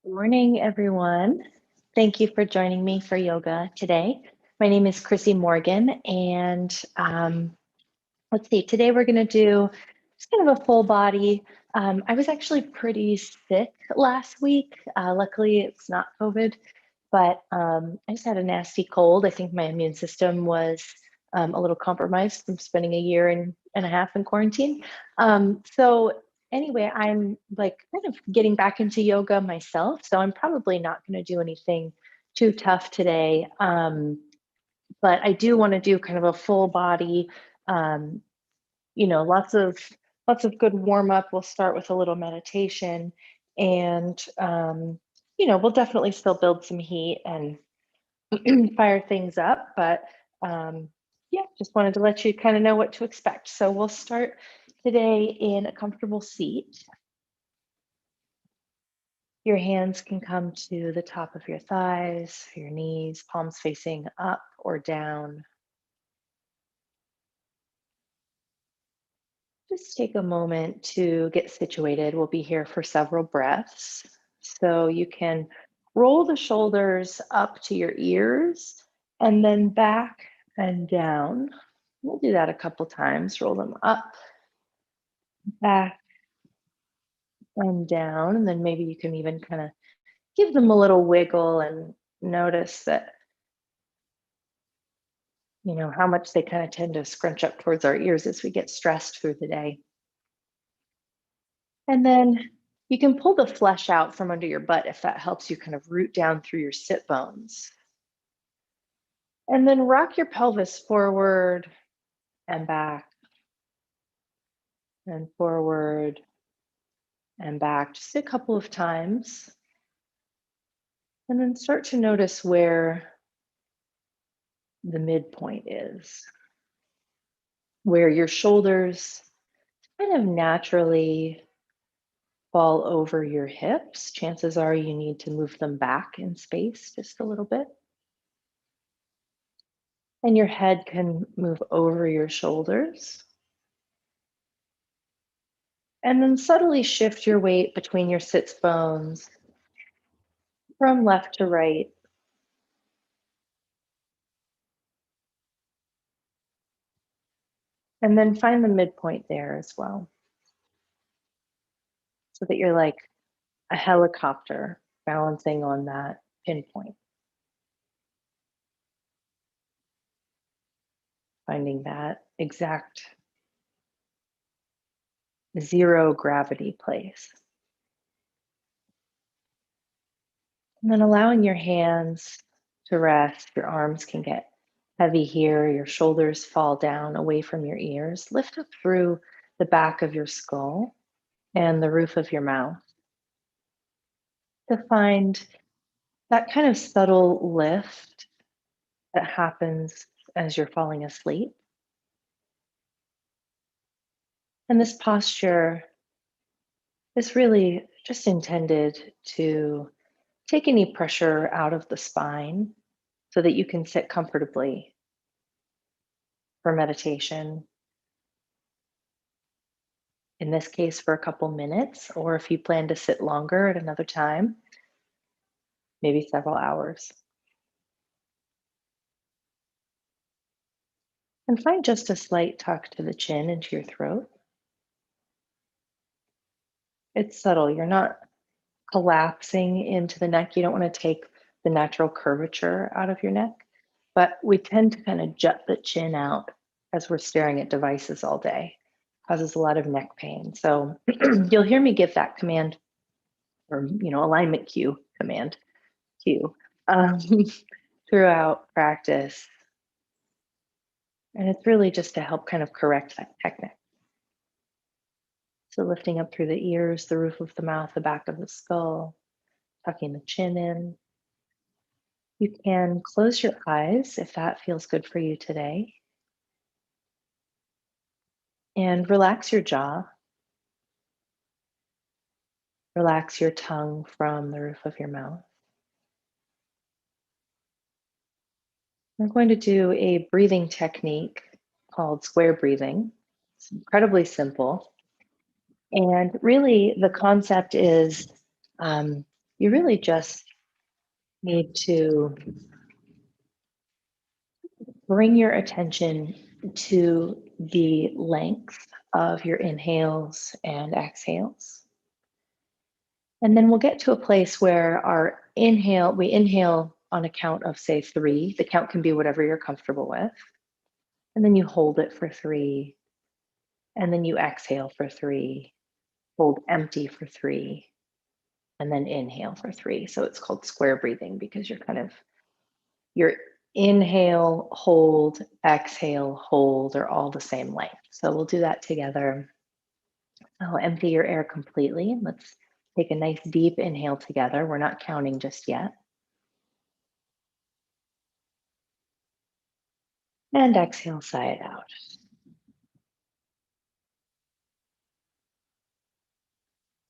Morning, everyone. Thank you for joining me for yoga today. My name is Chrissy Morgan, and let's see, today we're going to do just kind of a full body. I was actually pretty sick last week. Luckily, it's not COVID, but I just had a nasty cold. I think my immune system was a little compromised from spending a year and a half in quarantine. So anyway, I'm like kind of getting back into yoga myself. So I'm probably not going to do anything too tough today. But I do want to do kind of a full body, um, lots of good warm up. We'll start with a little meditation, and we'll definitely still build some heat and fire things up. But yeah, just wanted to let you kind of know what to expect. So we'll start today in a comfortable seat. Your hands can come to the top of your thighs, your knees, palms facing up or down. Just take a moment to get situated. We'll be here for several breaths. So you can roll the shoulders up to your ears and then back and down. We'll do that a couple times. Roll them up, back, and down. And then maybe you can even kind of give them a little wiggle and notice that, how much they kind of tend to scrunch up towards our ears as we get stressed through the day. And then you can pull the flesh out from under your butt if that helps you kind of root down through your sit bones. And then rock your pelvis forward and back and forward and back just a couple of times. And then start to notice where the midpoint is, where your shoulders kind of naturally fall over your hips. Chances are you need to move them back in space just a little bit. And your head can move over your shoulders. And then subtly shift your weight between your sits bones from left to right. And then find the midpoint there as well. So that you're like a helicopter balancing on that pinpoint. Finding that exact zero gravity place. And then allowing your hands to rest. Your arms can get heavy here. Your shoulders fall down away from your ears. Lift up through the back of your skull and the roof of your mouth to find that kind of subtle lift that happens as you're falling asleep. And this posture is really just intended to take any pressure out of the spine so that you can sit comfortably for meditation. In this case, for a couple minutes, or if you plan to sit longer at another time, maybe several hours. And find just a slight tuck to the chin into your throat. It's subtle. You're not collapsing into the neck. You don't want to take the natural curvature out of your neck, but we tend to kind of jut the chin out as we're staring at devices all day. Causes a lot of neck pain. So you'll hear me give that command, or alignment cue command cue um, throughout practice. And it's really just to help kind of correct that technique. So lifting up through the ears, the roof of the mouth, the back of the skull, tucking the chin in. You can close your eyes if that feels good for you today. And relax your jaw. Relax your tongue from the roof of your mouth. We're going to do a breathing technique called square breathing. It's incredibly simple. And really, the concept is you really just need to bring your attention to the length of your inhales and exhales. And then we'll get to a place where we inhale on a count of, say, 3. The count can be whatever you're comfortable with. And then you hold it for 3. And then you exhale for 3, hold empty for 3, and then inhale for 3. So it's called square breathing because your inhale, hold, exhale, hold are all the same length. So we'll do that together. So empty your air completely. Let's take a nice deep inhale together. We're not counting just yet. And exhale, sigh it out.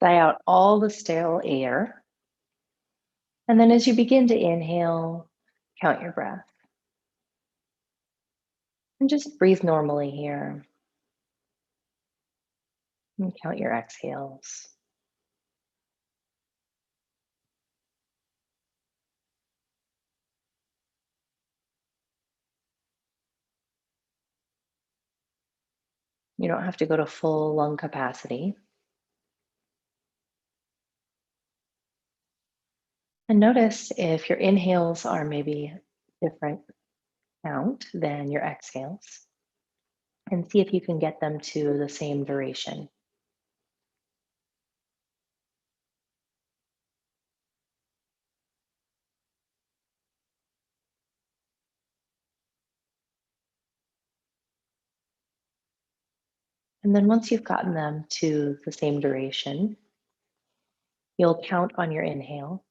Sigh out all the stale air. And then as you begin to inhale, count your breath. And just breathe normally here. And count your exhales. You don't have to go to full lung capacity. And notice if your inhales are maybe different count than your exhales, and see if you can get them to the same duration. And then once you've gotten them to the same duration, you'll count on your inhale,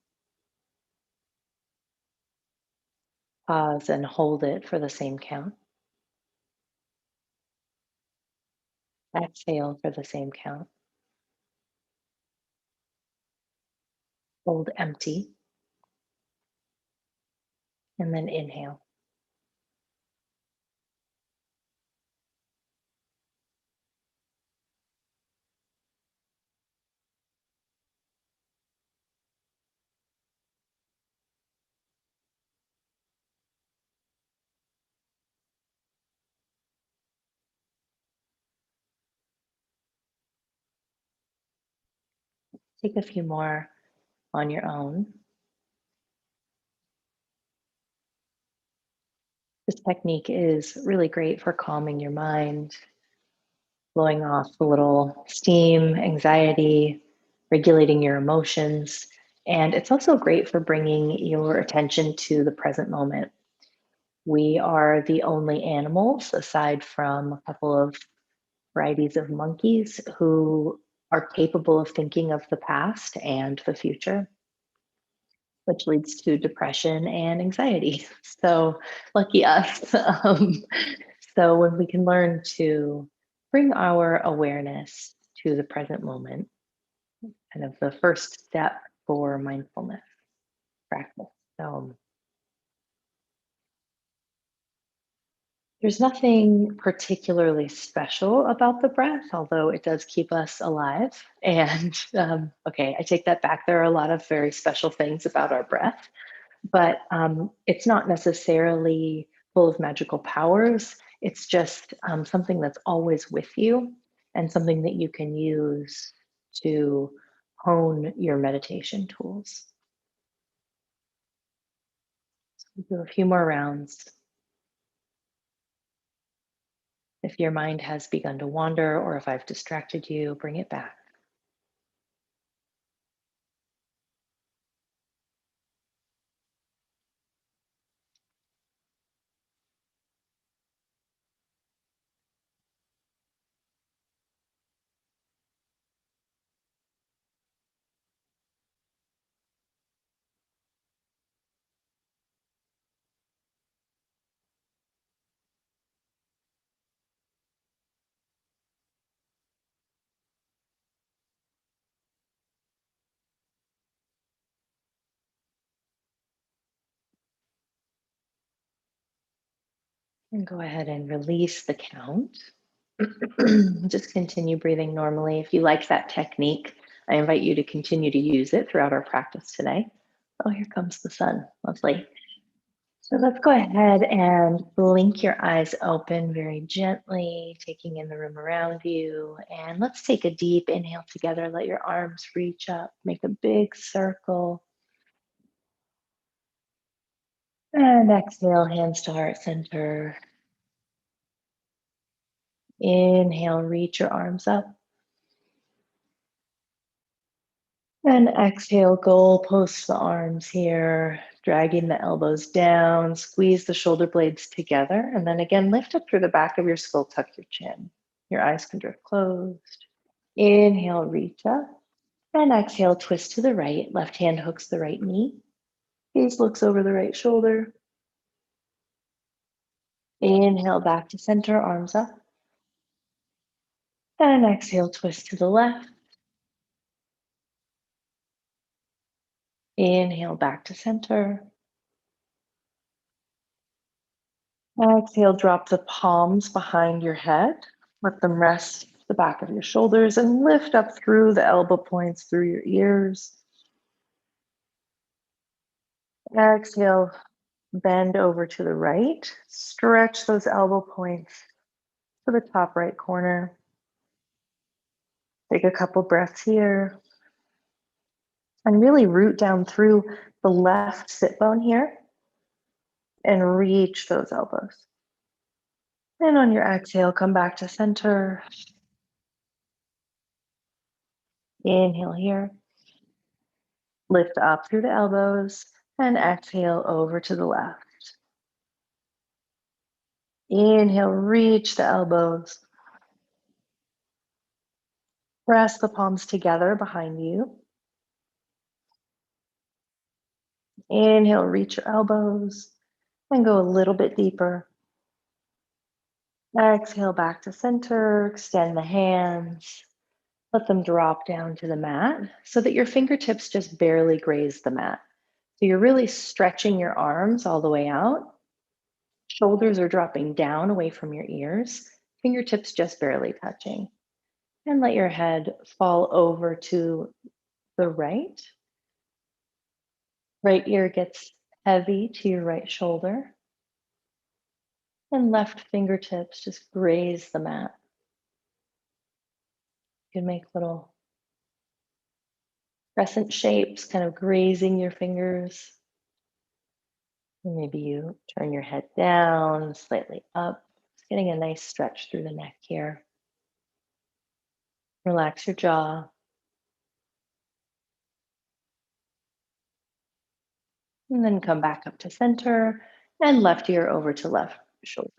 pause and hold it for the same count, exhale for the same count, hold empty, and then inhale. Take a few more on your own. This technique is really great for calming your mind, blowing off a little steam, anxiety, regulating your emotions. And it's also great for bringing your attention to the present moment. We are the only animals, aside from a couple of varieties of monkeys, who are capable of thinking of the past and the future, which leads to depression and anxiety. So lucky us. So when we can learn to bring our awareness to the present moment, kind of the first step for mindfulness practice. So there's nothing particularly special about the breath, although it does keep us alive. And okay, I take that back. There are a lot of very special things about our breath, but it's not necessarily full of magical powers. It's just something that's always with you and something that you can use to hone your meditation tools. So we'll do a few more rounds. If your mind has begun to wander or if I've distracted you, bring it back. And go ahead and release the count. Just continue breathing normally. If you like that technique, I invite you to continue to use it throughout our practice today. Oh, here comes the sun. Lovely. So let's go ahead and blink your eyes open very gently, taking in the room around you. And let's take a deep inhale together. Let your arms reach up, make a big circle. And exhale, hands to heart center. Inhale, reach your arms up. And exhale, goalpost the arms here, dragging the elbows down, squeeze the shoulder blades together, and then again, lift up through the back of your skull, tuck your chin. Your eyes can drift closed. Inhale, reach up, and exhale, twist to the right. Left hand hooks the right knee. Gaze looks over the right shoulder. Inhale, back to center, arms up. And exhale, twist to the left. Inhale, back to center. Exhale, drop the palms behind your head. Let them rest the back of your shoulders and lift up through the elbow points, through your ears. Exhale, bend over to the right. Stretch those elbow points to the top right corner. Take a couple breaths here. And really root down through the left sit bone here and reach those elbows. And on your exhale, come back to center. Inhale here. Lift up through the elbows and exhale over to the left. Inhale, reach the elbows. Press the palms together behind you. Inhale, reach your elbows and go a little bit deeper. Exhale, back to center. Extend the hands. Let them drop down to the mat so that your fingertips just barely graze the mat. So you're really stretching your arms all the way out. Shoulders are dropping down away from your ears. Fingertips just barely touching. And let your head fall over to the right. Right ear gets heavy to your right shoulder. And left fingertips just graze the mat. You can make little crescent shapes, kind of grazing your fingers. And maybe you turn your head down, slightly up, just getting a nice stretch through the neck here. Relax your jaw. And then come back up to center and left ear over to left shoulder.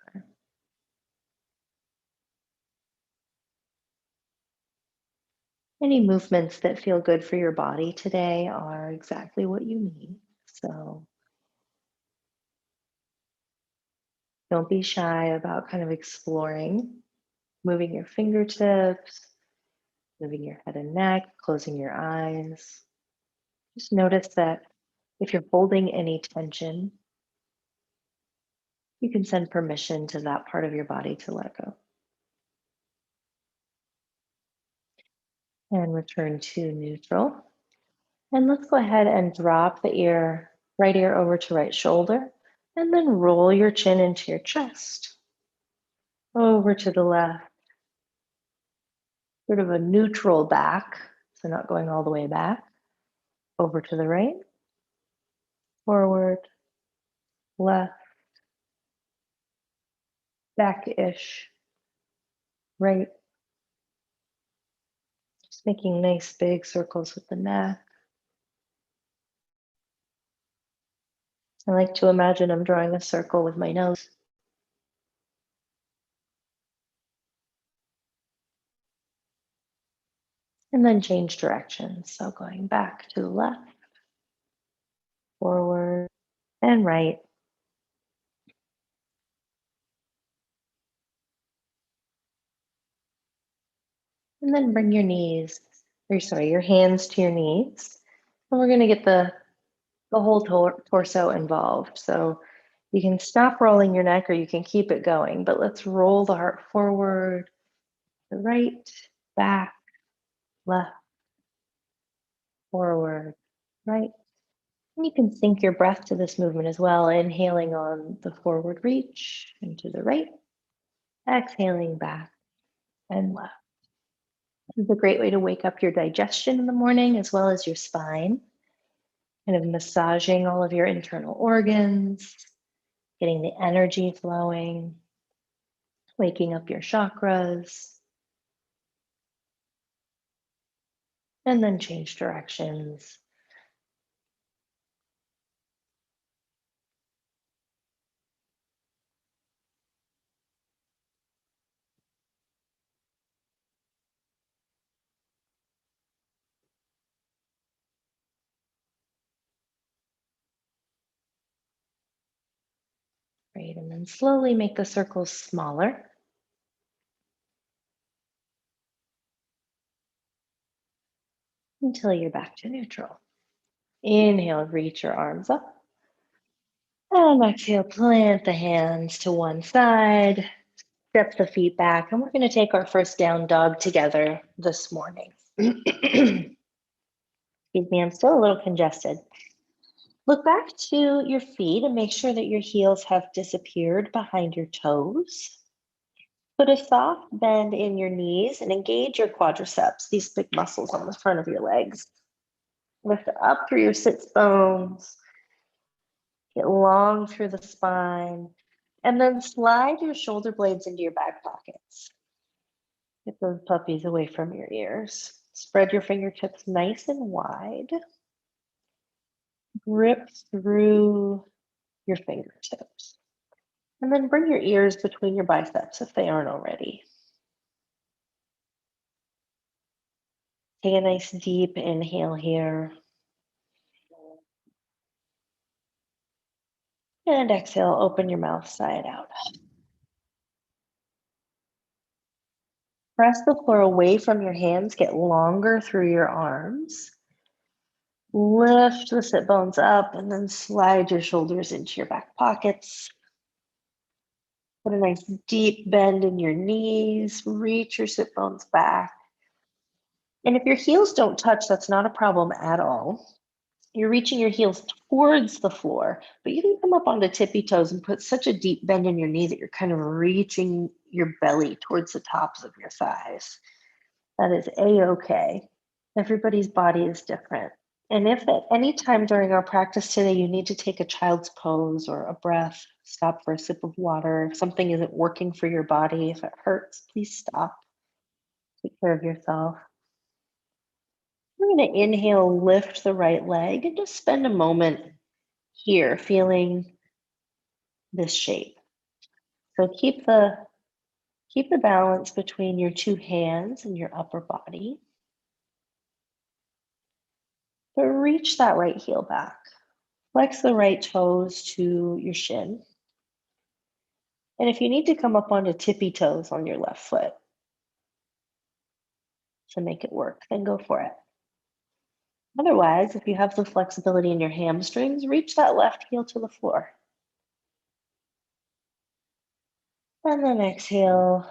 Any movements that feel good for your body today are exactly what you need. So don't be shy about kind of exploring, moving your fingertips, moving your head and neck, closing your eyes. Just notice that if you're holding any tension, you can send permission to that part of your body to let go. And return to neutral. And let's go ahead and drop the ear, right ear over to right shoulder, and then roll your chin into your chest. Over to the left. Sort of a neutral back, so not going all the way back. Over to the right. Forward. Left. Back-ish. Right. Just making nice big circles with the neck. I like to imagine I'm drawing a circle with my nose. And then change directions. So going back to the left, forward, and right. And then bring your your hands to your knees. And we're gonna get the whole torso involved. So you can stop rolling your neck or you can keep it going, but let's roll the heart forward, the right, back, left, forward, right. And you can sync your breath to this movement as well, inhaling on the forward reach and to the right, exhaling back and left. This is a great way to wake up your digestion in the morning as well as your spine, kind of massaging all of your internal organs, getting the energy flowing, waking up your chakras, and then change directions. Great, and then slowly make the circles smaller until you're back to neutral. Inhale, reach your arms up. And exhale, plant the hands to one side, step the feet back, and we're going to take our first down dog together this morning. Excuse me, I'm still a little congested. Look back to your feet and make sure that your heels have disappeared behind your toes. Put a soft bend in your knees and engage your quadriceps, these big muscles on the front of your legs. Lift up through your sits bones. Get long through the spine. And then slide your shoulder blades into your back pockets. Get those puppies away from your ears. Spread your fingertips nice and wide. Grip through your fingertips. And then bring your ears between your biceps if they aren't already. Take a nice deep inhale here. And exhale, open your mouth side out. Press the floor away from your hands, get longer through your arms. Lift the sit bones up and then slide your shoulders into your back pockets. Put a nice deep bend in your knees, reach your sit bones back. And if your heels don't touch, that's not a problem at all. You're reaching your heels towards the floor, but you can come up onto tippy toes and put such a deep bend in your knee that you're kind of reaching your belly towards the tops of your thighs. That is a-okay. Everybody's body is different. And if at any time during our practice today you need to take a child's pose or a breath, stop for a sip of water, if something isn't working for your body, if it hurts, please stop. Take care of yourself. We're going to inhale, lift the right leg, and just spend a moment here feeling this shape. So keep the balance between your two hands and your upper body. But reach that right heel back. Flex the right toes to your shin. And if you need to come up onto tippy toes on your left foot to make it work, then go for it. Otherwise, if you have the flexibility in your hamstrings, reach that left heel to the floor. And then exhale,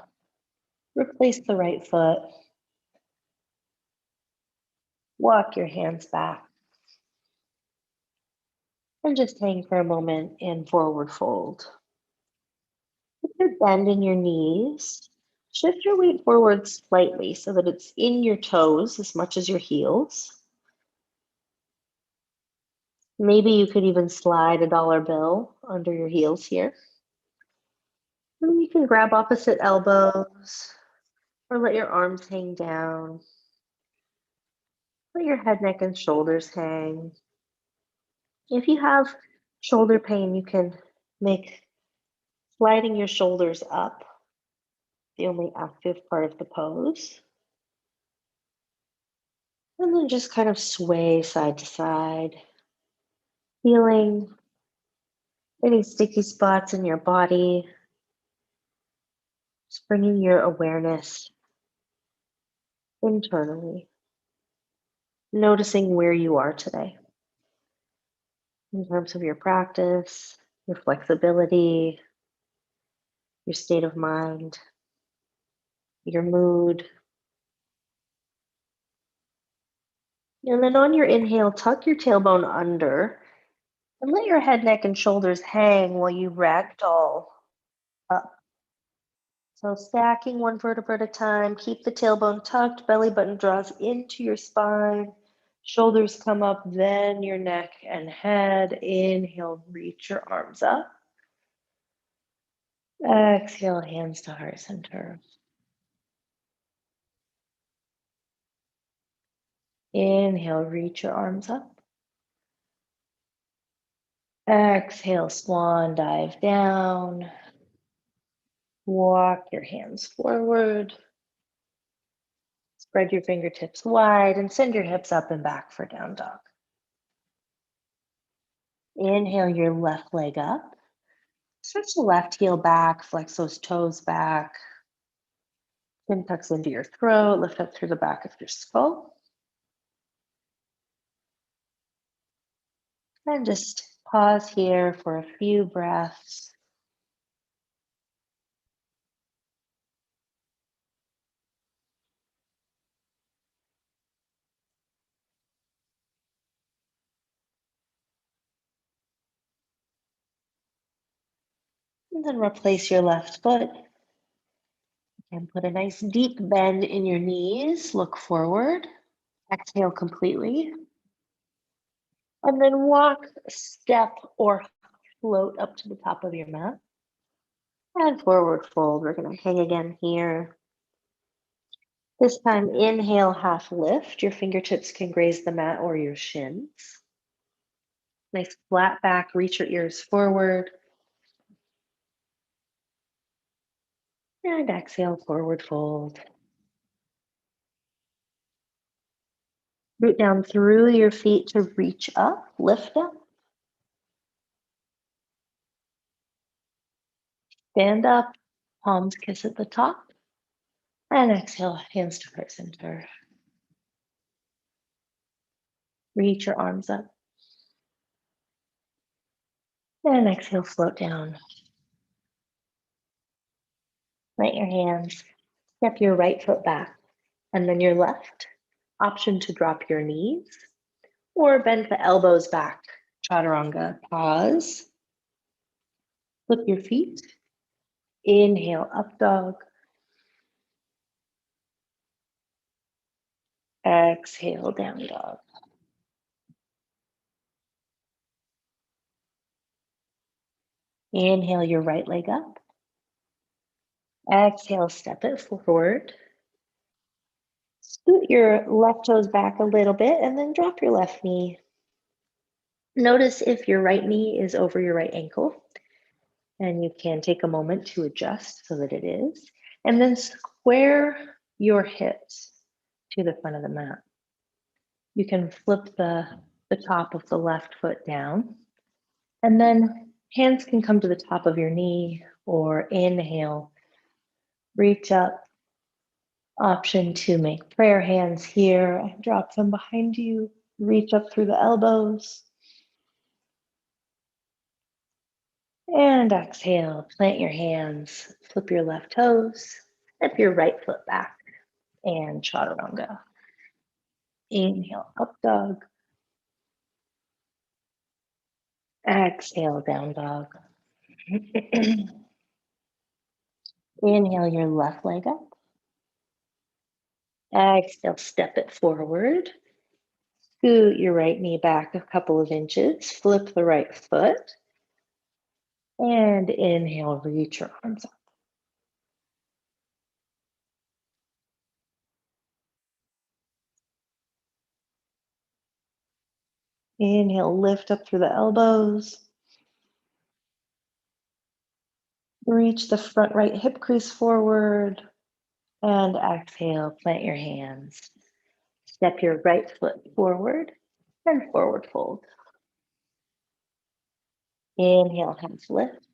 replace the right foot. Walk your hands back. And just hang for a moment in forward fold. Put your bend in your knees. Shift your weight forward slightly so that it's in your toes as much as your heels. Maybe you could even slide a dollar bill under your heels here. And you can grab opposite elbows or let your arms hang down. Let your head, neck, and shoulders hang. If you have shoulder pain, you can make sliding your shoulders up the only active part of the pose. And then just kind of sway side to side, feeling any sticky spots in your body, just bringing your awareness internally, noticing where you are today in terms of your practice, your flexibility, your state of mind, your mood. And then on your inhale, tuck your tailbone under and let your head, neck, and shoulders hang while you ragdoll up. So stacking one vertebra at a time, keep the tailbone tucked, belly button draws into your spine, shoulders come up, then your neck and head. Inhale, reach your arms up. Exhale, hands to heart center. Inhale, reach your arms up. Exhale, swan dive down. Walk your hands forward. Spread your fingertips wide and send your hips up and back for down dog. Inhale your left leg up. Stretch the left heel back, flex those toes back. Chin tucks into your throat, lift up through the back of your skull. And just pause here for a few breaths. And then replace your left foot. And put a nice deep bend in your knees. Look forward. Exhale completely. And then walk, step, or float up to the top of your mat. And forward fold. We're going to hang again here. This time, inhale, half lift. Your fingertips can graze the mat or your shins. Nice flat back, reach your ears forward. And exhale, forward fold. Root down through your feet to reach up, lift up. Stand up, palms kiss at the top. And exhale, hands to heart center. Reach your arms up. And exhale, float down. Plant your hands. Step your right foot back. And then your left. Option to drop your knees or bend the elbows back. Chaturanga. Pause. Flip your feet. Inhale, up dog. Exhale, down dog. Inhale your right leg up. Exhale, step it forward. Scoot your left toes back a little bit and then drop your left knee. Notice if your right knee is over your right ankle, and you can take a moment to adjust so that it is. And then square your hips to the front of the mat. You can flip the top of the left foot down, and then hands can come to the top of your knee, or inhale, reach up. Option to make prayer hands here and drop them behind you. Reach up through the elbows. And exhale, plant your hands, flip your left toes, step your right foot back, and chaturanga. Inhale, up dog. Exhale, down dog. Inhale your left leg up. Exhale, step it forward. Scoot your right knee back a couple of inches. Flip the right foot. And inhale, reach your arms up. Inhale, lift up through the elbows. Reach the front right hip crease forward. And exhale, plant your hands. Step your right foot forward and forward fold. Inhale, hands lift.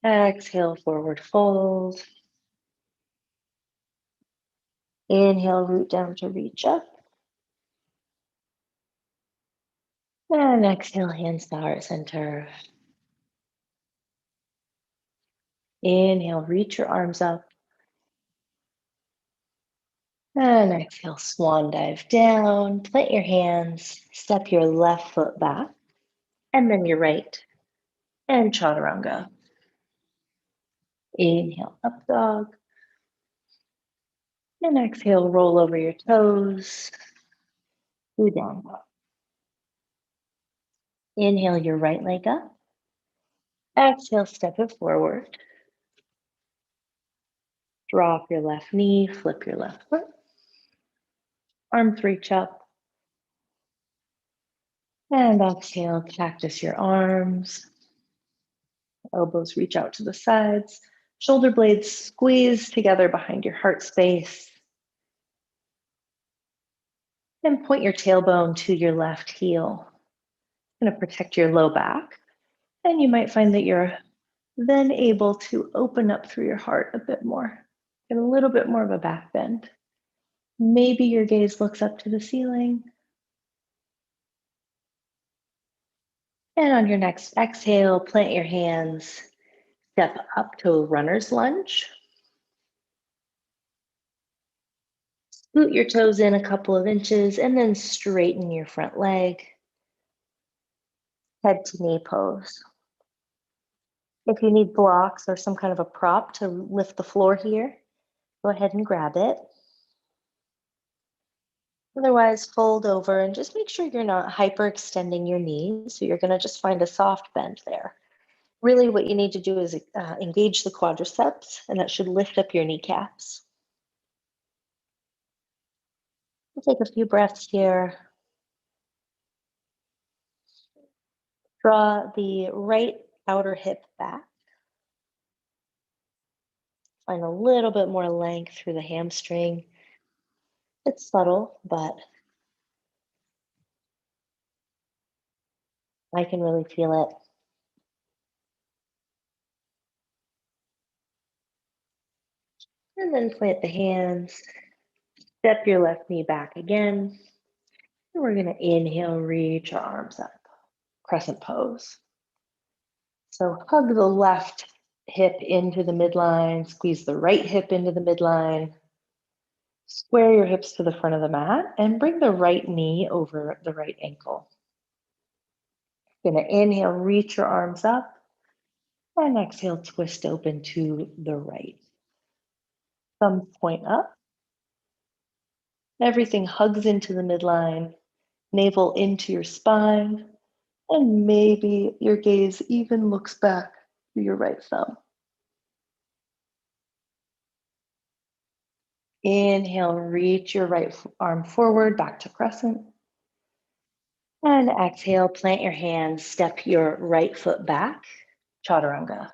Exhale, forward fold. Inhale, root down to reach up. And exhale, hands to heart center. Inhale, reach your arms up. And exhale, swan dive down. Plant your hands, step your left foot back, and then your right, and chaturanga. Inhale, up dog. And exhale, roll over your toes. Do down dog. Inhale your right leg up. Exhale, step it forward. Drop your left knee, flip your left foot. Arms reach up. And exhale, cactus your arms. Elbows reach out to the sides. Shoulder blades squeeze together behind your heart space. And point your tailbone to your left heel. Going to protect your low back. And you might find that you're then able to open up through your heart a bit more. Get a little bit more of a back bend. Maybe your gaze looks up to the ceiling. And on your next exhale, plant your hands, step up to a runner's lunge. Scoot your toes in a couple of inches and then straighten your front leg. Head to knee pose. If you need blocks or some kind of a prop to lift the floor here, go ahead and grab it. Otherwise, fold over and just make sure you're not hyperextending your knees. So you're going to just find a soft bend there. Really what you need to do is engage the quadriceps, and that should lift up your kneecaps. We'll take a few breaths here. Draw the right outer hip back. Find a little bit more length through the hamstring. It's subtle, but I can really feel it. And then plant the hands. Step your left knee back again. And we're going to inhale, reach our arms up. Crescent pose. So hug the left hip into the midline, squeeze the right hip into the midline. Square your hips to the front of the mat and bring the right knee over the right ankle. You're going to inhale, reach your arms up, and exhale, twist open to the right. Thumbs point up. Everything hugs into the midline, navel into your spine, and maybe your gaze even looks back to your right thumb. Inhale, reach your right arm forward, back to crescent. And exhale, plant your hands, step your right foot back, chaturanga.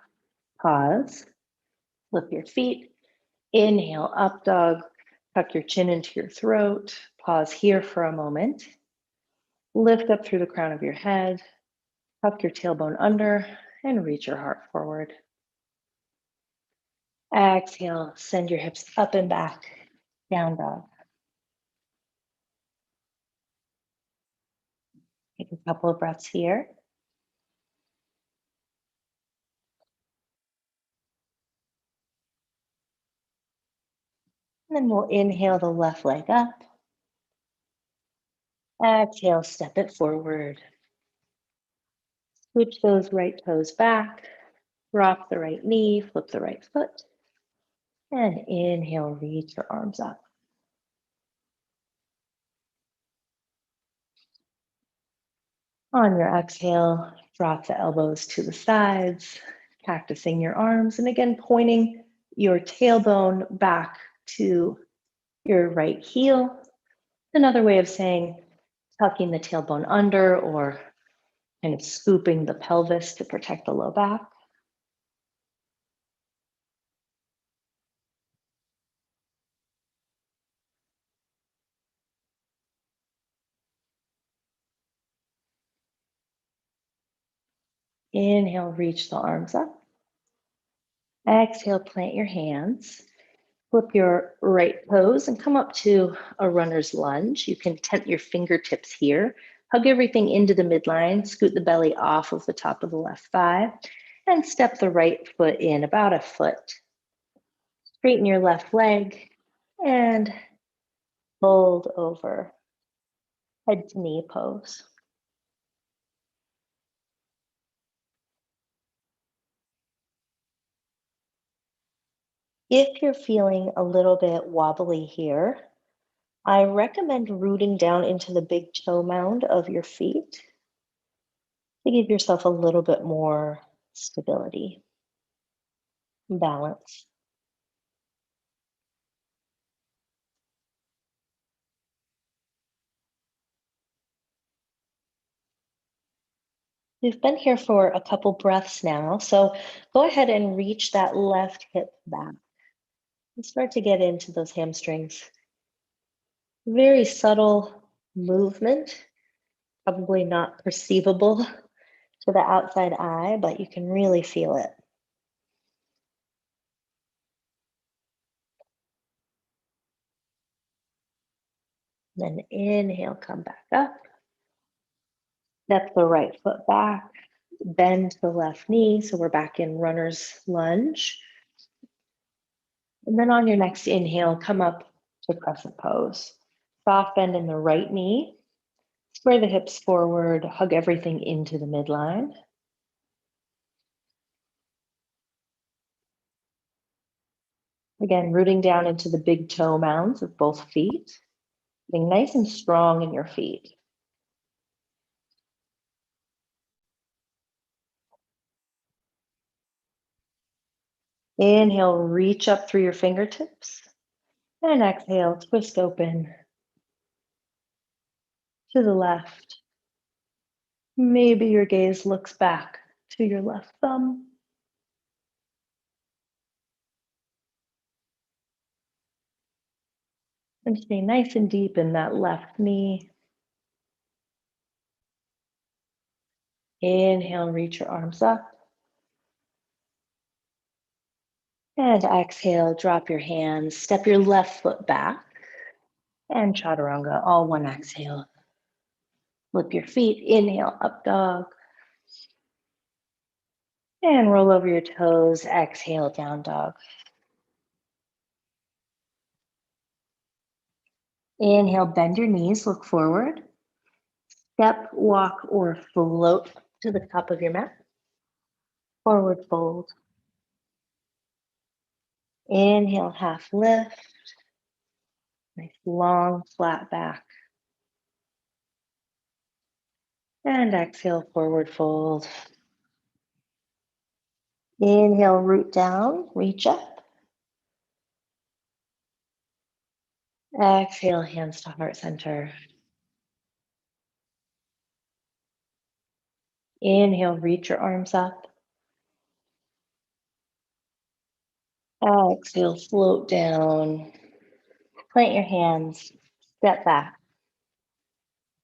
Pause, flip your feet. Inhale, up dog, tuck your chin into your throat. Pause here for a moment. Lift up through the crown of your head, tuck your tailbone under, and reach your heart forward. Exhale, send your hips up and back, down dog. Take a couple of breaths here. And then we'll inhale the left leg up. Exhale, step it forward. Switch those right toes back. Drop the right knee, flip the right foot. And inhale, reach your arms up. On your exhale, drop the elbows to the sides, cactusing your arms, and again, pointing your tailbone back to your right heel. Another way of saying tucking the tailbone under or kind of scooping the pelvis to protect the low back. Inhale, reach the arms up. Exhale, plant your hands. Flip your right toes and come up to a runner's lunge. You can tent your fingertips here. Hug everything into the midline, scoot the belly off of the top of the left thigh, and step the right foot in about a foot. Straighten your left leg and Fold over, head to knee pose. If you're feeling a little bit wobbly here, I recommend rooting down into the big toe mound of your feet to give yourself a little bit more stability and balance. We've been here for a couple breaths now, so go ahead and reach that left hip back and start to get into those hamstrings. Very subtle movement, probably not perceivable to the outside eye, but you can really feel it. Then inhale, come back up. Step the right foot back, bend the left knee, so we're back in runner's lunge. And then on your next inhale, come up to crescent pose. Soft bend in the right knee, square the hips forward, hug everything into the midline. Again, rooting down into the big toe mounds of both feet, getting nice and strong in your feet. Inhale, reach up through your fingertips. And exhale, twist open to the left. Maybe your gaze looks back to your left thumb. And stay nice and deep in that left knee. Inhale, reach your arms up. And exhale, drop your hands, step your left foot back. And chaturanga, all one exhale. Flip your feet, inhale, up dog. And roll over your toes, exhale, down dog. Inhale, bend your knees, look forward. Step, walk, or float to the top of your mat. Forward fold. Inhale, half lift. Nice long, flat back. And exhale, forward fold. Inhale, root down, reach up. Exhale, hands to heart center. Inhale, reach your arms up. Exhale, float down. Plant your hands, step back,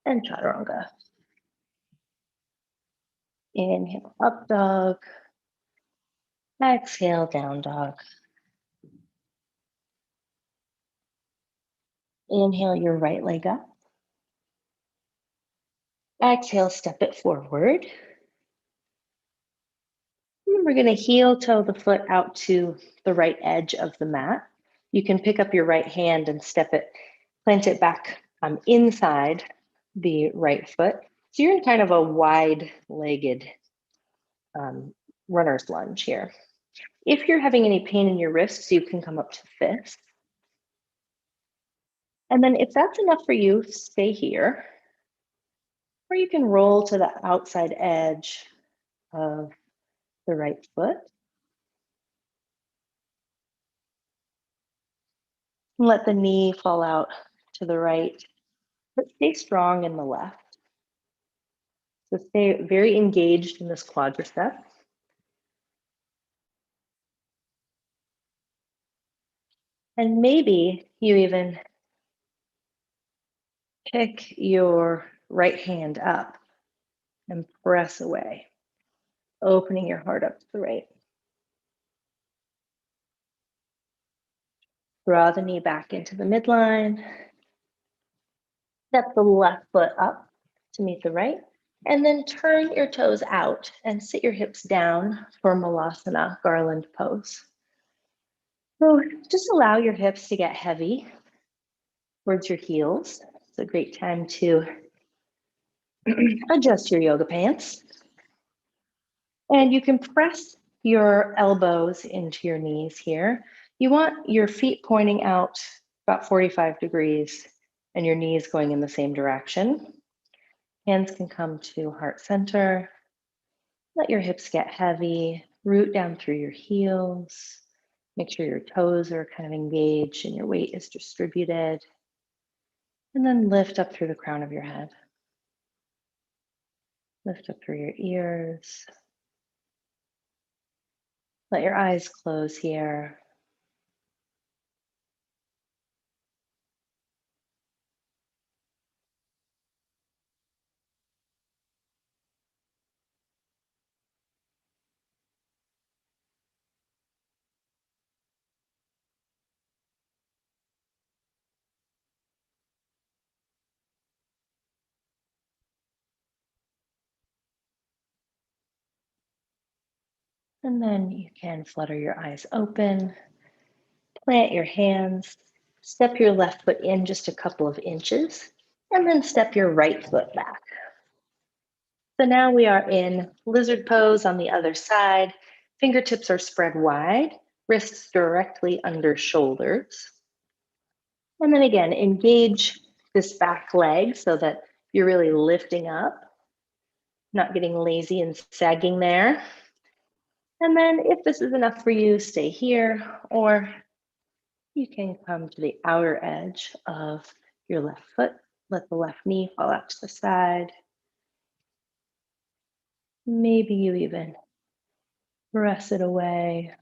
and chaturanga. Inhale, up dog. Exhale, down dog. Inhale your right leg up. Exhale, step it forward. And we're going to heel toe the foot out to the right edge of the mat. You can pick up your right hand and step it, plant it back inside the right foot. So you're in kind of a wide-legged runner's lunge here. If you're having any pain in your wrists, you can come up to fist. And then if that's enough for you, stay here. Or you can roll to the outside edge of the right foot. And let the knee fall out to the right, but stay strong in the left. So stay very engaged in this quadricep. And maybe you even pick your right hand up and press away, opening your heart up to the right. Draw the knee back into the midline. Step the left foot up to meet the right. And then turn your toes out and sit your hips down for Malasana, garland pose. So just allow your hips to get heavy. towards your heels. It's a great time to adjust your yoga pants. And you can press your elbows into your knees here. You want your feet pointing out about 45 degrees and your knees going in the same direction. Hands can come to heart center. Let your hips get heavy, root down through your heels. Make sure your toes are kind of engaged and your weight is distributed. And then lift up through the crown of your head. Lift up through your ears. Let your eyes close here. And then you can flutter your eyes open, plant your hands, step your left foot in just a couple of inches, and then step your right foot back. So now we are in lizard pose on the other side. Fingertips are spread wide, wrists directly under shoulders. And then again, engage this back leg so that you're really lifting up, not getting lazy and sagging there. And then if this is enough for you, stay here, or you can come to the outer edge of your left foot. Let the left knee fall out to the side. Maybe you even press it away.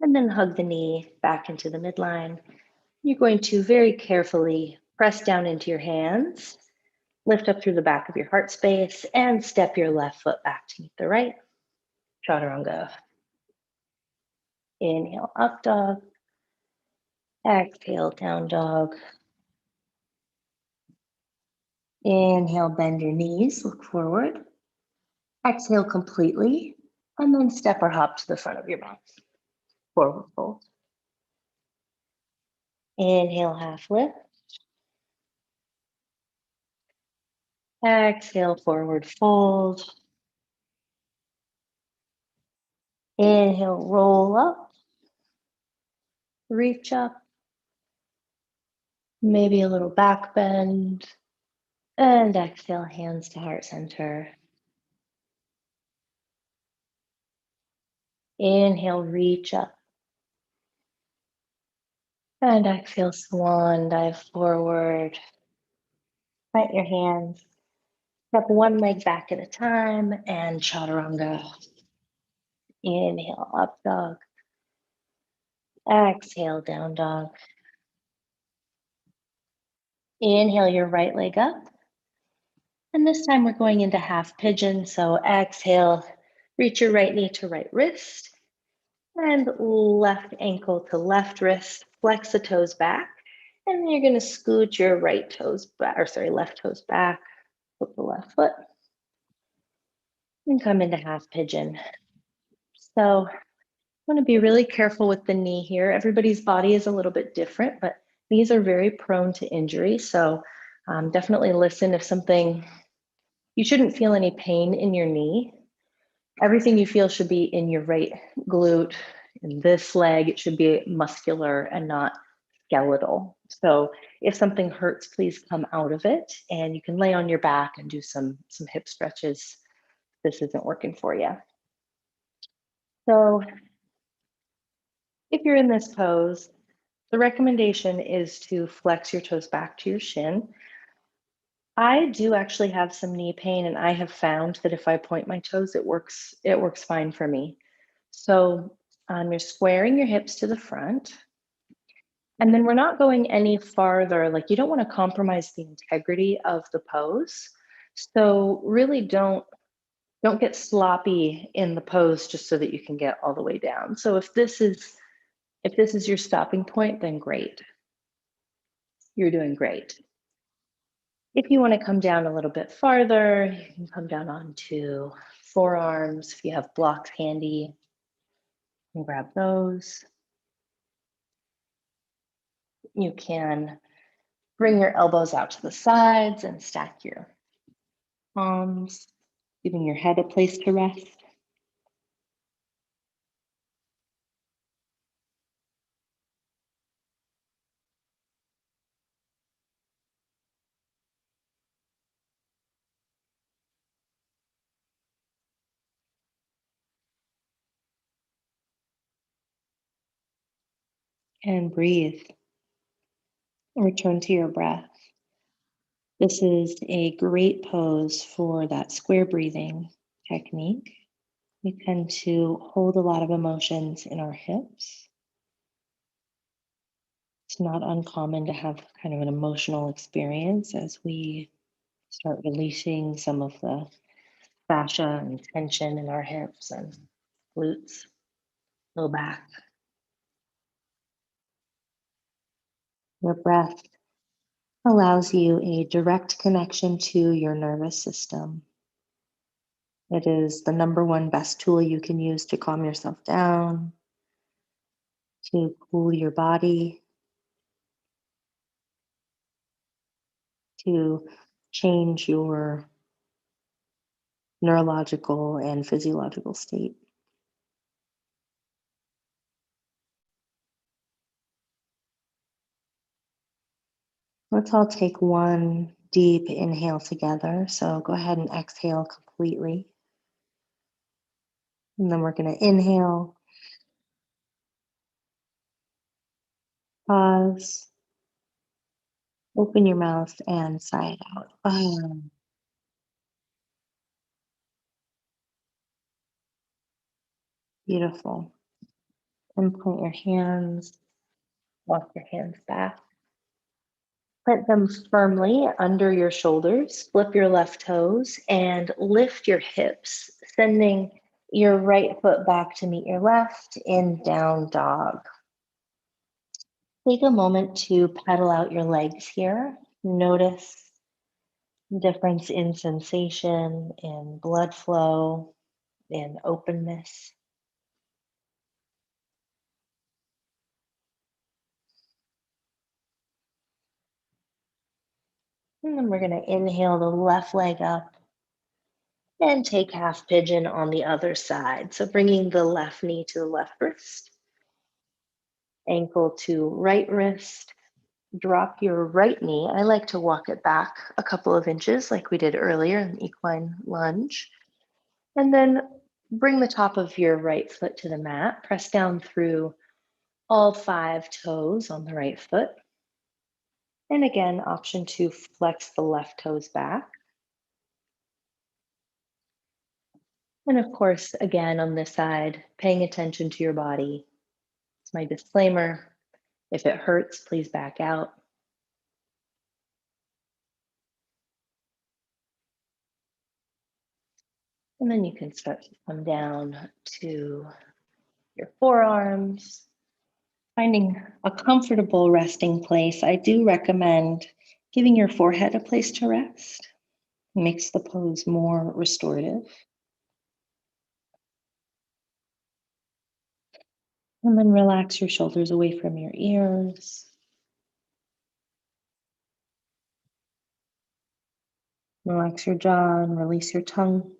And then hug the knee back into the midline. You're going to very carefully press down into your hands, lift up through the back of your heart space, and step your left foot back to meet the right. Chaturanga. Inhale, up dog. Exhale, down dog. Inhale, bend your knees, look forward. Exhale completely, and then step or hop to the front of your mat. Forward fold. Inhale, half lift. Exhale, forward fold. Inhale, roll up. Reach up. Maybe a little back bend. And exhale, hands to heart center. Inhale, reach up. And exhale, swan dive forward. Plant your hands. Step one leg back at a time and chaturanga. Inhale, up dog. Exhale, down dog. Inhale your right leg up. And this time we're going into half pigeon. So exhale, reach your right knee to right wrist and left ankle to left wrist. Flex the toes back. And then you're going to scoot your right toes back, left toes back. Flip the left foot and come into half pigeon. So I want to be really careful with the knee here. Everybody's body is a little bit different, but knees are very prone to injury. So definitely listen if something, you shouldn't feel any pain in your knee. Everything you feel should be in your right glute. In this leg, it should be muscular and not skeletal. So if something hurts, please come out of it, and you can lay on your back and do some hip stretches if this isn't working for you. So if you're in this pose, the recommendation is to flex your toes back to your shin. I do actually have some knee pain, and I have found that if I point my toes, it works fine for me. So you're squaring your hips to the front, and then we're not going any farther. Like, you don't want to compromise the integrity of the pose. So really don't get sloppy in the pose just so that you can get all the way down. So if this is your stopping point, then great. You're doing great. If you want to come down a little bit farther, you can come down onto forearms. If you have blocks handy, you can grab those. You can bring your elbows out to the sides and stack your palms, giving your head a place to rest. And breathe. Return to your breath. This is a great pose for that square breathing technique. We tend to hold a lot of emotions in our hips. It's not uncommon to have kind of an emotional experience as we start releasing some of the fascia and tension in our hips and glutes, low back. Your breath allows you a direct connection to your nervous system. It is the number one best tool you can use to calm yourself down, to cool your body, to change your neurological and physiological state. Let's all take one deep inhale together. So go ahead and exhale completely. And then we're going to inhale, pause, open your mouth, and sigh it out. Beautiful. And point your hands, walk your hands back. Plant them firmly under your shoulders, flip your left toes, and lift your hips, sending your right foot back to meet your left in down dog. Take a moment to pedal out your legs here. Notice the difference in sensation, in blood flow, in openness. And then we're going to inhale the left leg up and take half pigeon on the other side. So bringing the left knee to the left wrist, ankle to right wrist, drop your right knee. I like to walk it back a couple of inches like we did earlier in the equine lunge. And then bring the top of your right foot to the mat. Press down through all 5 toes on the right foot. And again, option to flex the left toes back. And of course, again, on this side, paying attention to your body. It's my disclaimer. If it hurts, please back out. And then you can start to come down to your forearms, finding a comfortable resting place. I do recommend giving your forehead a place to rest. It makes the pose more restorative. And then relax your shoulders away from your ears. Relax your jaw and release your tongue.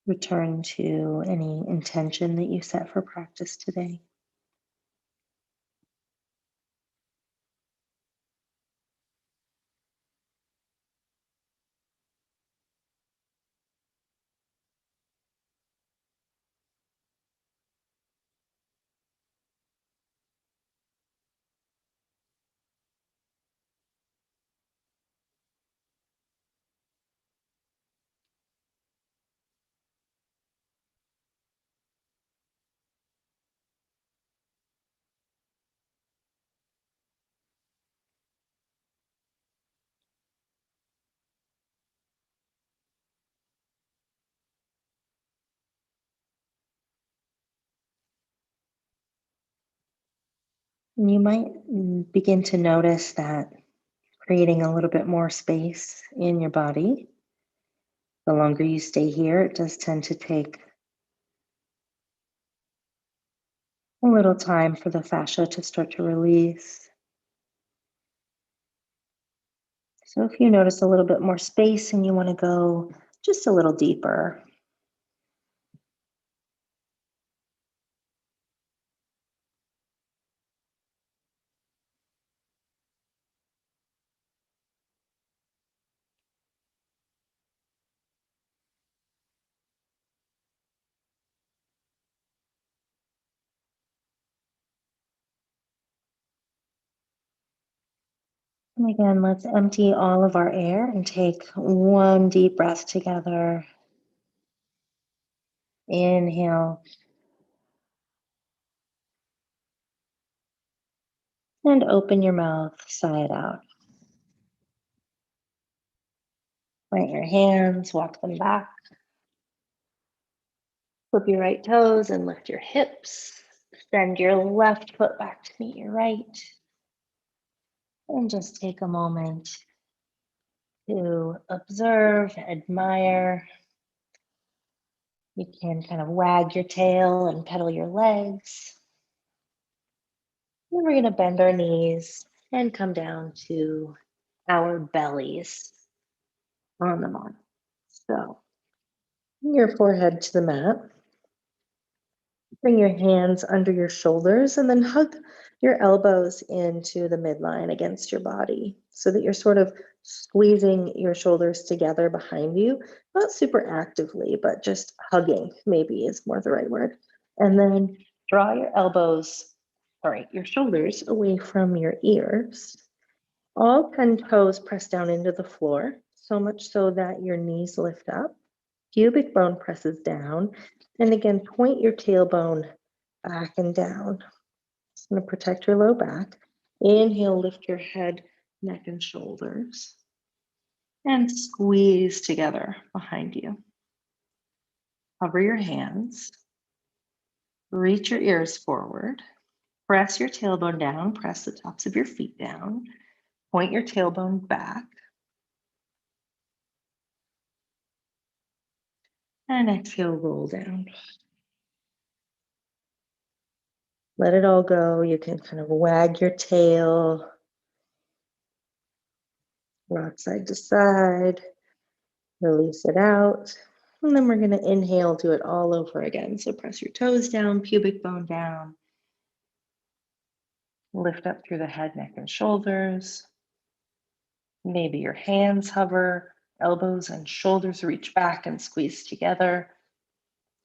Return to any intention that you set for practice today. And you might begin to notice that creating a little bit more space in your body. The longer you stay here, it does tend to take a little time for the fascia to start to release. So if you notice a little bit more space and you want to go just a little deeper, and again, let's empty all of our air and take one deep breath together. Inhale and open your mouth, sigh it out. Plant your hands, walk them back. Flip your right toes and lift your hips. Send your left foot back to meet your right. And just take a moment to observe, admire. You can kind of wag your tail and pedal your legs. Then we're going to bend our knees and come down to our bellies on the mat. So, your forehead to the mat. Bring your hands under your shoulders and then hug your elbows into the midline against your body so that you're sort of squeezing your shoulders together behind you, not super actively, but just hugging maybe is more the right word. And then draw your shoulders away from your ears. All 10 toes press down into the floor, so much so that your knees lift up. Pubic bone presses down. And again, point your tailbone back and down. It's going to protect your low back. Inhale, lift your head, neck, and shoulders. And squeeze together behind you. Cover your hands. Reach your ears forward. Press your tailbone down. Press the tops of your feet down. Point your tailbone back. And exhale, roll down. Let it all go. You can kind of wag your tail, rock side to side, release it out. And then we're going to inhale, do it all over again. So press your toes down, pubic bone down. Lift up through the head, neck, and shoulders. Maybe your hands hover, elbows and shoulders reach back and squeeze together.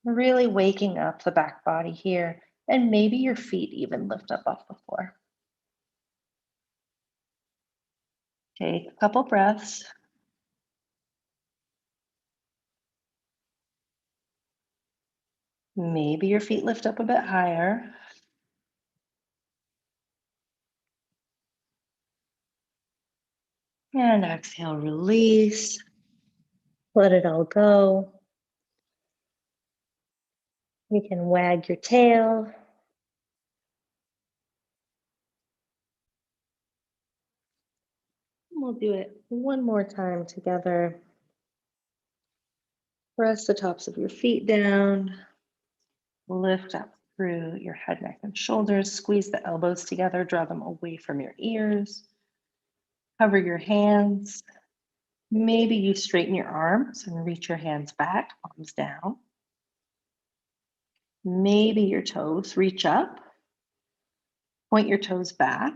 Really waking up the back body here. And maybe your feet even lift up off the floor. Take a couple breaths. Maybe your feet lift up a bit higher. And exhale, release. Let it all go. You can wag your tail. We'll do it one more time together. Press the tops of your feet down. Lift up through your head, neck, and shoulders. Squeeze the elbows together. Draw them away from your ears. Cover your hands. Maybe you straighten your arms and reach your hands back, palms down. Maybe your toes reach up. Point your toes back.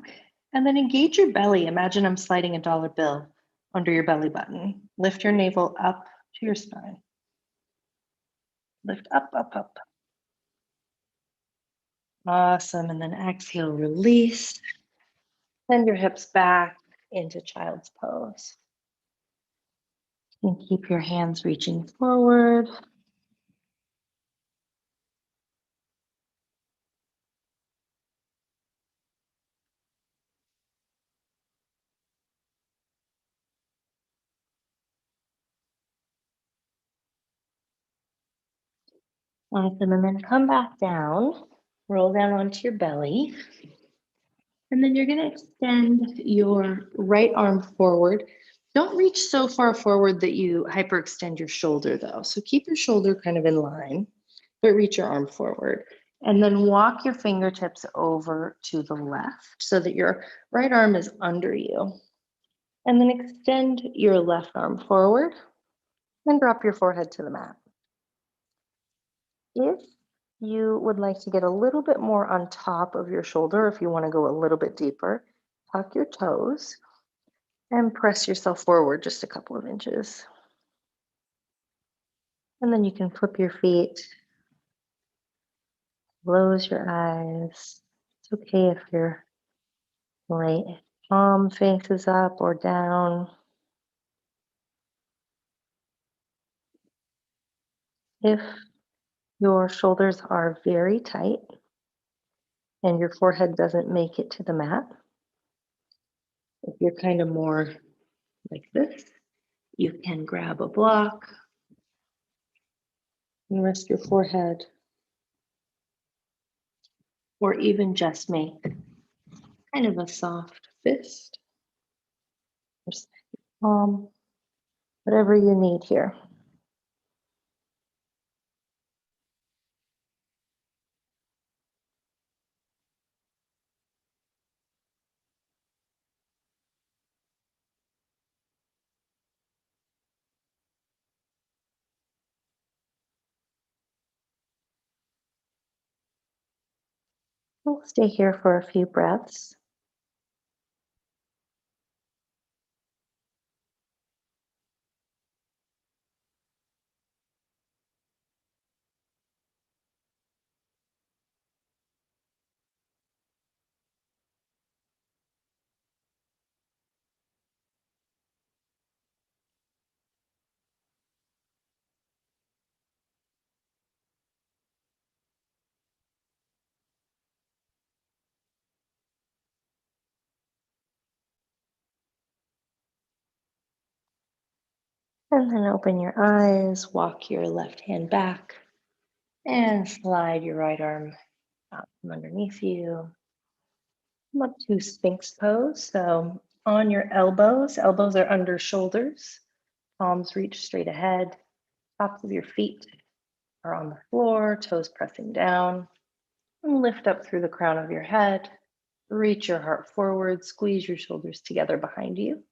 And then engage your belly. Imagine I'm sliding a dollar bill under your belly button. Lift your navel up to your spine. Lift up, up, up. Awesome. And then exhale, release. Send your hips back into child's pose. And keep your hands reaching forward. Awesome. And then come back down. Roll down onto your belly. And then you're going to extend your right arm forward. Don't reach so far forward that you hyperextend your shoulder though. So keep your shoulder kind of in line, but reach your arm forward. And then walk your fingertips over to the left so that your right arm is under you. And then extend your left arm forward and drop your forehead to the mat. If you would like to get a little bit more on top of your shoulder, if you want to go a little bit deeper, tuck your toes and press yourself forward just a couple of inches. And then you can flip your feet, close your eyes. It's okay if your right palm faces up or down. If your shoulders are very tight and your forehead doesn't make it to the mat, if you're kind of more like this, you can grab a block and rest your forehead, or even just make kind of a soft fist or palm, whatever you need here. We'll stay here for a few breaths. And then open your eyes, walk your left hand back, and slide your right arm out from underneath you. Come up to Sphinx pose. So on your elbows are under shoulders, palms reach straight ahead, tops of your feet are on the floor, toes pressing down. And lift up through the crown of your head, reach your heart forward, squeeze your shoulders together behind you.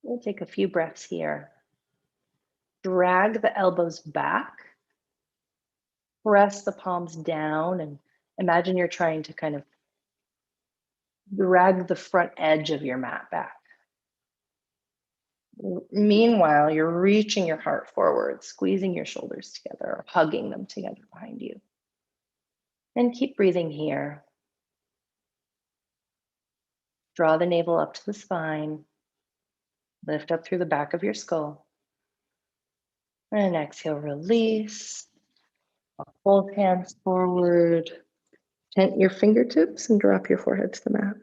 We'll take a few breaths here. Drag the elbows back, press the palms down, and imagine you're trying to kind of drag the front edge of your mat back. Meanwhile, you're reaching your heart forward, squeezing your shoulders together, or hugging them together behind you. And keep breathing here. Draw the navel up to the spine. Lift up through the back of your skull. And exhale, release. Walk both hands forward. Tent your fingertips and drop your forehead to the mat.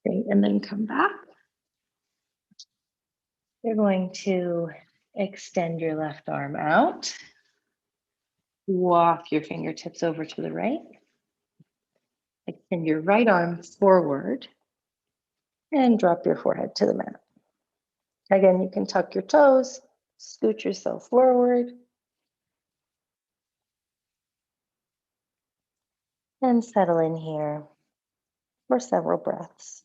Great, and then come back. You're going to extend your left arm out. Walk your fingertips over to the right. Extend your right arm forward and drop your forehead to the mat. Again, you can tuck your toes, scoot yourself forward, and settle in here for several breaths.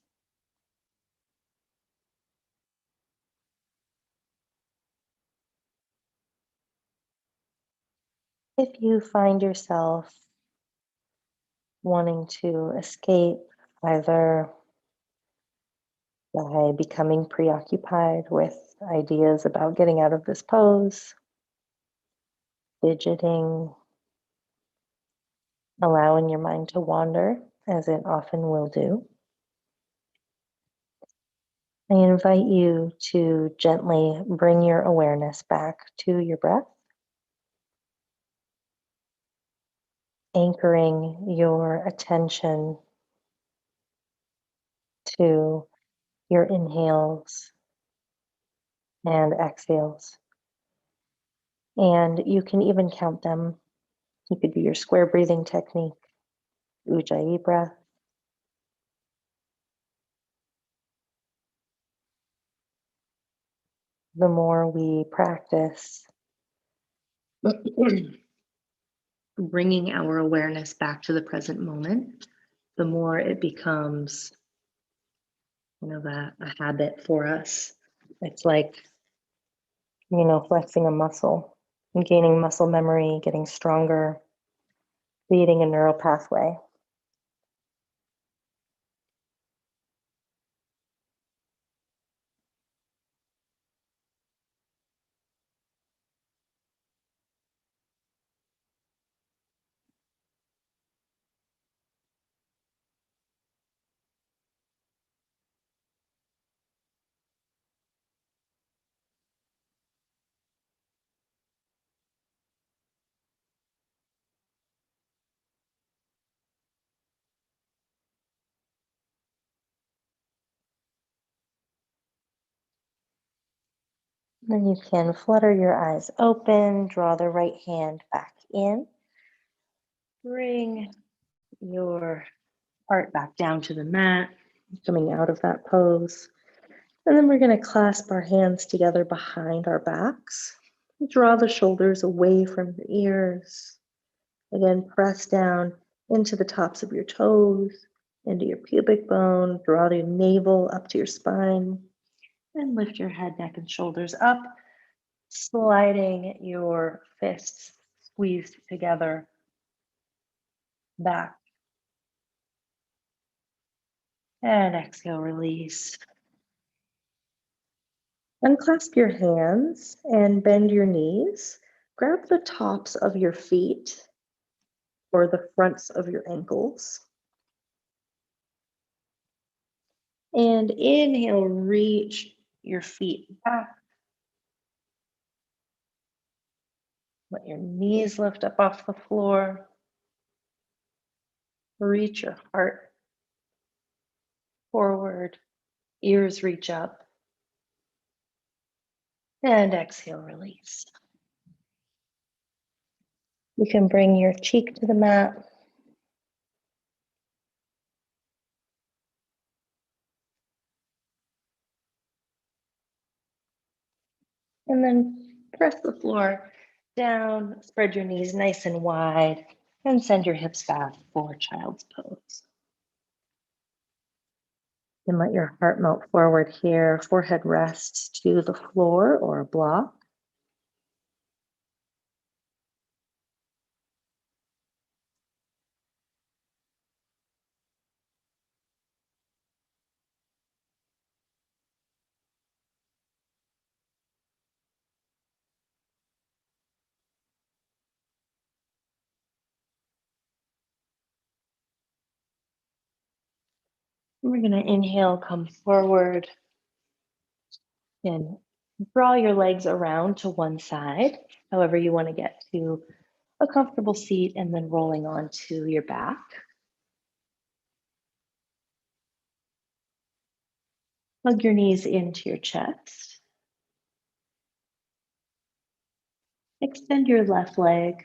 If you find yourself wanting to escape either by becoming preoccupied with ideas about getting out of this pose, fidgeting, allowing your mind to wander, as it often will do, I invite you to gently bring your awareness back to your breath, anchoring your attention to your inhales and exhales. And you can even count them. You could do your square breathing technique, Ujjayi breath. The more we practice bringing our awareness back to the present moment, the more it becomes, that a habit for us. It's like, flexing a muscle and gaining muscle memory, getting stronger, creating a neural pathway. Then you can flutter your eyes open, draw the right hand back in, bring your heart back down to the mat, coming out of that pose. And then we're going to clasp our hands together behind our backs. Draw the shoulders away from your ears. Again, press down into the tops of your toes, into your pubic bone. Draw your navel up to your spine. And lift your head, neck, and shoulders up, sliding your fists squeezed together back. And exhale, release. Unclasp your hands and bend your knees. Grab the tops of your feet or the fronts of your ankles. And inhale, reach your feet back. Let your knees lift up off the floor. Reach your heart forward. Ears reach up. And exhale, release. You can bring your cheek to the mat. And then press the floor down, spread your knees nice and wide, and send your hips back for child's pose. Then let your heart melt forward here, forehead rests to the floor or a block. We're going to inhale, come forward, and draw your legs around to one side, however you want to get to a comfortable seat, and then rolling onto your back. Plug your knees into your chest. Extend your left leg.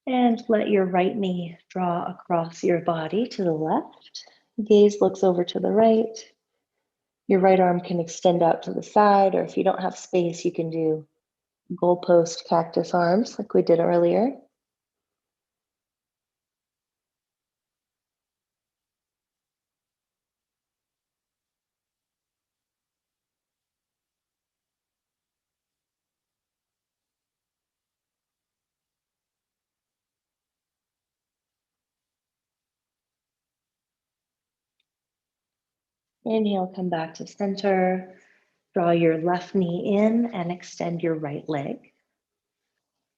And let your right knee draw across your body to the left. Gaze looks over to the right. Your right arm can extend out to the side, or if you don't have space, you can do goalpost cactus arms like we did earlier. Inhale, come back to center. Draw your left knee in and extend your right leg.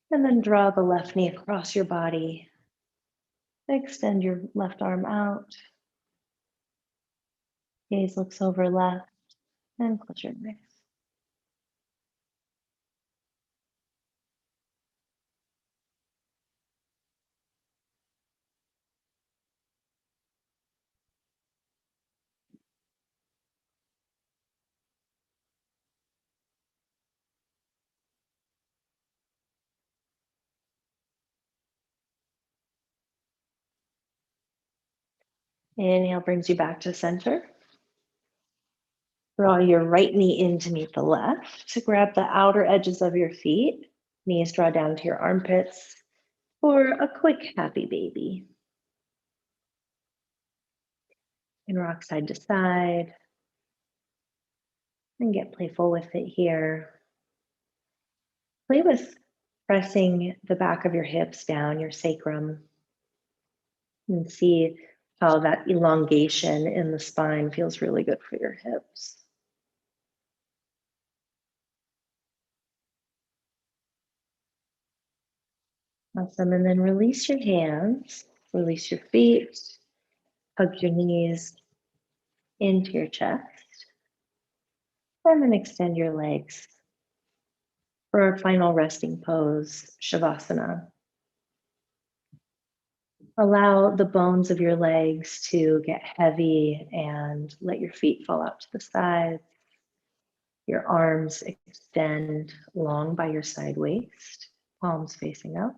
And then draw the left knee across your body. Extend your left arm out. Gaze looks over left and close your eyes. Inhale brings you back to center. Draw your right knee in to meet the left. To grab the outer edges of your feet. Knees draw down to your armpits for a quick happy baby. And rock side to side. And get playful with it here. Play with pressing the back of your hips down, your sacrum. And see how that elongation in the spine feels really good for your hips. Awesome. And then release your hands, release your feet, hug your knees into your chest, and then extend your legs for our final resting pose, Shavasana. Allow the bones of your legs to get heavy and let your feet fall out to the sides. Your arms extend long by your side waist, palms facing up.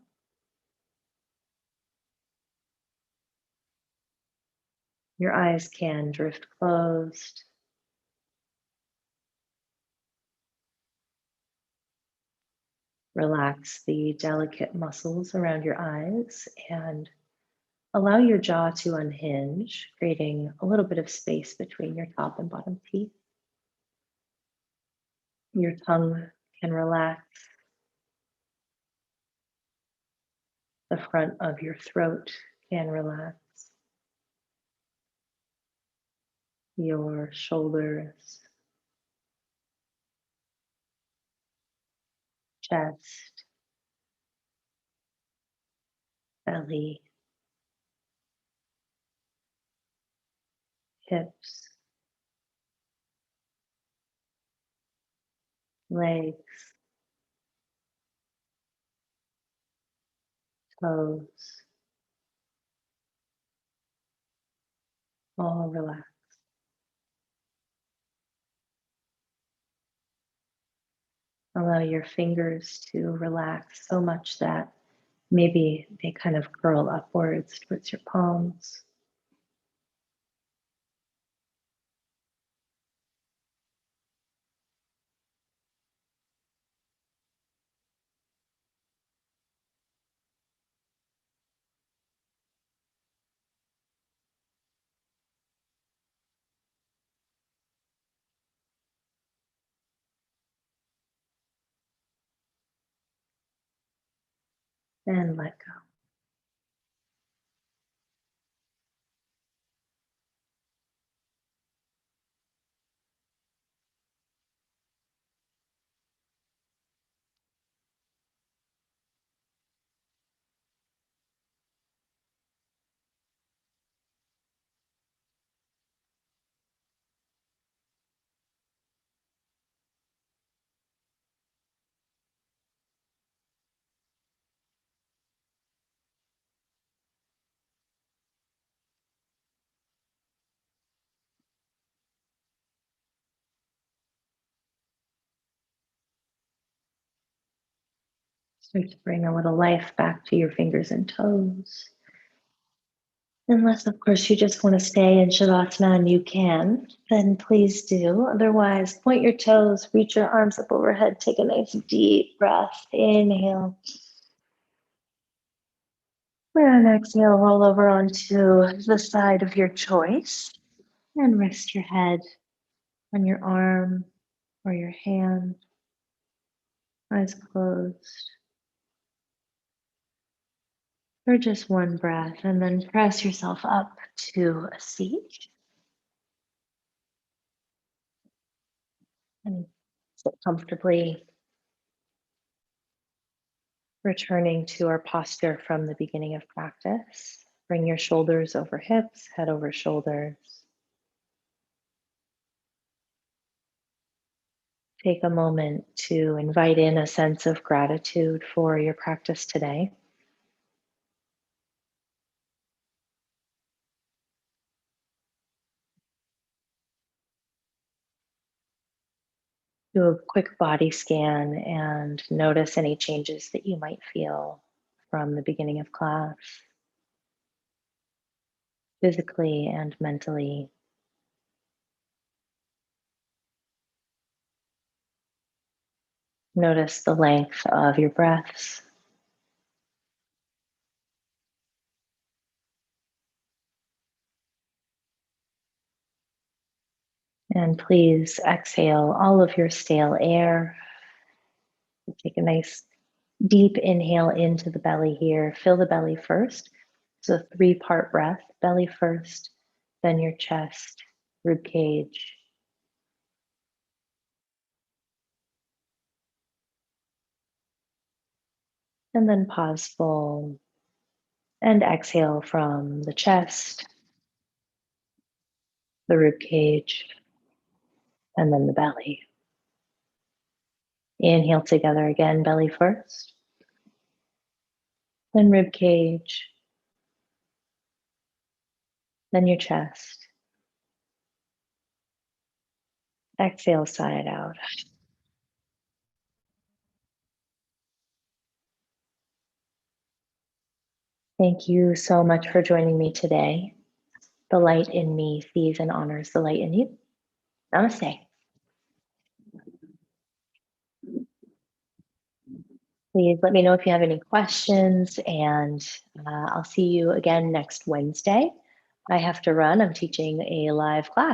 Your eyes can drift closed. Relax the delicate muscles around your eyes and allow your jaw to unhinge, creating a little bit of space between your top and bottom teeth. Your tongue can relax. The front of your throat can relax. Your shoulders, chest, belly, hips, legs, toes, all relax. Allow your fingers to relax so much that maybe they kind of curl upwards towards your palms. And let go. Start to bring a little life back to your fingers and toes. Unless, of course, you just want to stay in Shavasana and you can, then please do. Otherwise, point your toes, reach your arms up overhead, take a nice deep breath. Inhale. And exhale, roll over onto the side of your choice and rest your head on your arm or your hand, eyes closed. For just one breath, and then press yourself up to a seat. And sit comfortably, returning to our posture from the beginning of practice. Bring your shoulders over hips, head over shoulders. Take a moment to invite in a sense of gratitude for your practice today. Do a quick body scan and notice any changes that you might feel from the beginning of class. physically and mentally. Notice the length of your breaths. And please exhale all of your stale air. Take a nice deep inhale into the belly here. Fill the belly first. So 3-part breath, belly first, then your chest, rib cage. And then pause full and exhale from the chest, the rib cage, and then the belly. Inhale together again, belly first, then rib cage, then your chest. Exhale, sigh it out. Thank you so much for joining me today. The light in me sees and honors the light in you. Namaste. Please let me know if you have any questions, and I'll see you again next Wednesday. I have to run. I'm teaching a live class.